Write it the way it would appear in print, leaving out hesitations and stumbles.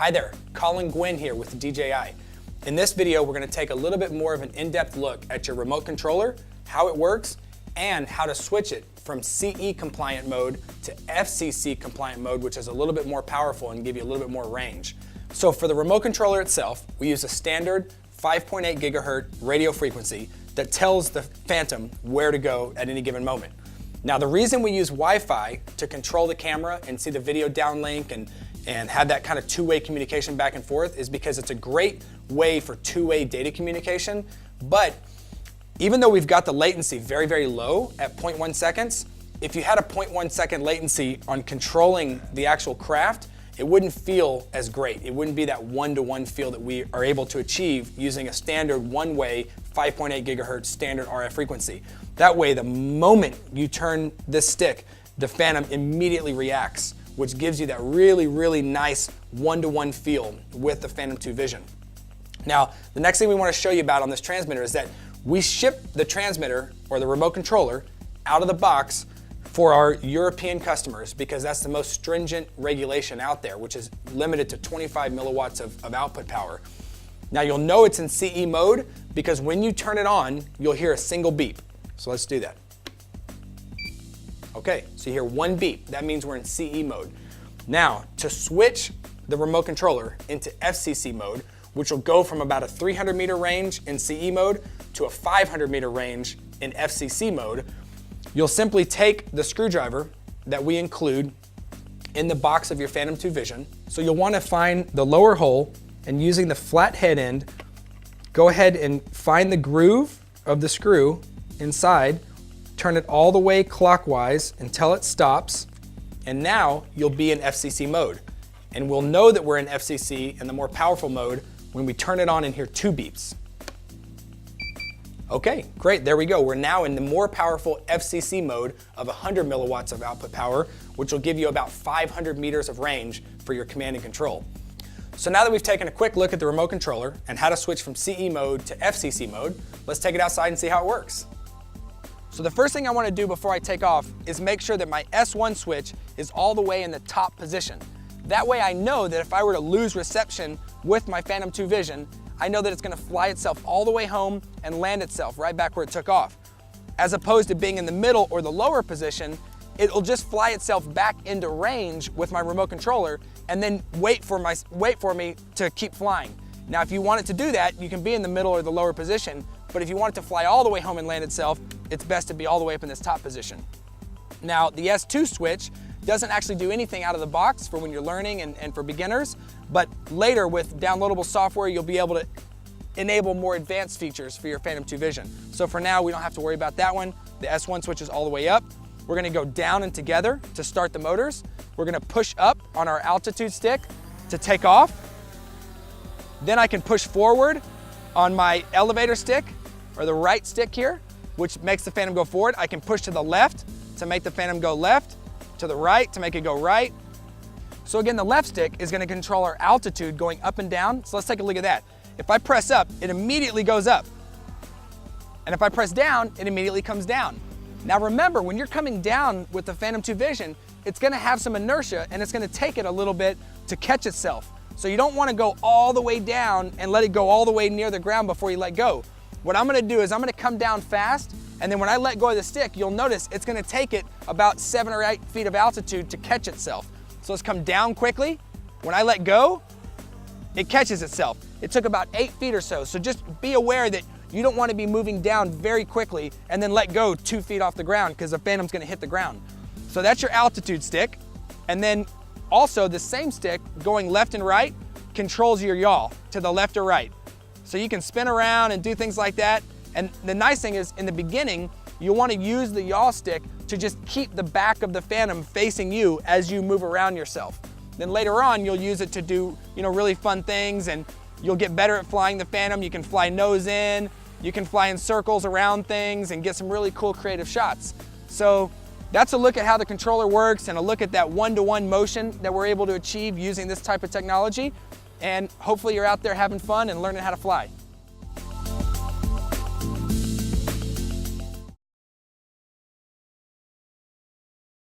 Hi there, Colin Gwynn here with DJI. In this video, we're going to take a little bit more of an in-depth look at your remote controller, how it works, and how to switch it from CE compliant mode to FCC compliant mode, which is a little bit more powerful and give you a little bit more range. So for the remote controller itself, we use a standard 5.8 gigahertz radio frequency that tells the Phantom where to go at any given moment. Now, the reason we use Wi-Fi to control the camera and see the video downlink and have that kind of two-way communication back and forth is because it's a great way for two-way data communication. But even though we've got the latency very, very low at 0.1 seconds, if you had a 0.1 second latency on controlling the actual craft, it wouldn't feel as great. It wouldn't be that one-to-one feel that we are able to achieve using a standard one-way 5.8 gigahertz standard RF frequency. That way, the moment you turn this stick, the Phantom immediately reacts, which gives you that really, really nice one-to-one feel with the Phantom 2 Vision. Now, the next thing we want to show you about on this transmitter is that we ship the transmitter or the remote controller out of the box for our European customers because that's the most stringent regulation out there, which is limited to 25 milliwatts of output power. Now, you'll know it's in CE mode because when you turn it on, you'll hear a single beep. So let's do that. Okay, so you hear one beep. That means we're in CE mode. Now, to switch the remote controller into FCC mode, which will go from about a 300 meter range in CE mode to a 500 meter range in FCC mode, you'll simply take the screwdriver that we include in the box of your Phantom 2 Vision. So you'll want to find the lower hole, and using the flat head end, go ahead and find the groove of the screw inside, turn it all the way clockwise until it stops, and now you'll be in FCC mode. And we'll know that we're in FCC in the more powerful mode when we turn it on and hear two beeps. Okay, great, there we go. We're now in the more powerful FCC mode of 100 milliwatts of output power, which will give you about 500 meters of range for your command and control. So now that we've taken a quick look at the remote controller and how to switch from CE mode to FCC mode, let's take it outside and see how it works. So the first thing I want to do before I take off is make sure that my S1 switch is all the way in the top position. That way I know that if I were to lose reception with my Phantom 2 Vision, I know that it's going to fly itself all the way home and land itself right back where it took off. As opposed to being in the middle or the lower position, it'll just fly itself back into range with my remote controller and then wait for me to keep flying. Now, if you want it to do that, you can be in the middle or the lower position, but if you want it to fly all the way home and land itself, it's best to be all the way up in this top position. Now, the S2 switch doesn't actually do anything out of the box for when you're learning and for beginners, but later with downloadable software, you'll be able to enable more advanced features for your Phantom 2 Vision. So for now, we don't have to worry about that one. The S1 switch is all the way up. We're gonna go down and together to start the motors. We're gonna push up on our altitude stick to take off. Then I can push forward on my elevator stick, or the right stick here, which makes the Phantom go forward. I can push to the left to make the Phantom go left, to the right to make it go right. So again, the left stick is gonna control our altitude going up and down. So let's take a look at that. If I press up, it immediately goes up. And if I press down, it immediately comes down. Now remember, when you're coming down with the Phantom 2 Vision, it's gonna have some inertia and it's gonna take it a little bit to catch itself. So you don't wanna go all the way down and let it go all the way near the ground before you let go. What I'm gonna do is I'm gonna come down fast, and then when I let go of the stick, you'll notice it's gonna take it about 7 or 8 feet of altitude to catch itself. So let's come down quickly. When I let go, it catches itself. It took about 8 feet or so. So just be aware that you don't wanna be moving down very quickly and then let go 2 feet off the ground because the Phantom's gonna hit the ground. So that's your altitude stick. And then also the same stick going left and right controls your yaw to the left or right. So you can spin around and do things like that. And the nice thing is in the beginning, you want to use the yaw stick to just keep the back of the Phantom facing you as you move around yourself. Then later on, you'll use it to do, really fun things, and you'll get better at flying the Phantom. You can fly nose in, you can fly in circles around things and get some really cool creative shots. So that's a look at how the controller works and a look at that one-to-one motion that we're able to achieve using this type of technology. And hopefully you're out there having fun and learning how to fly.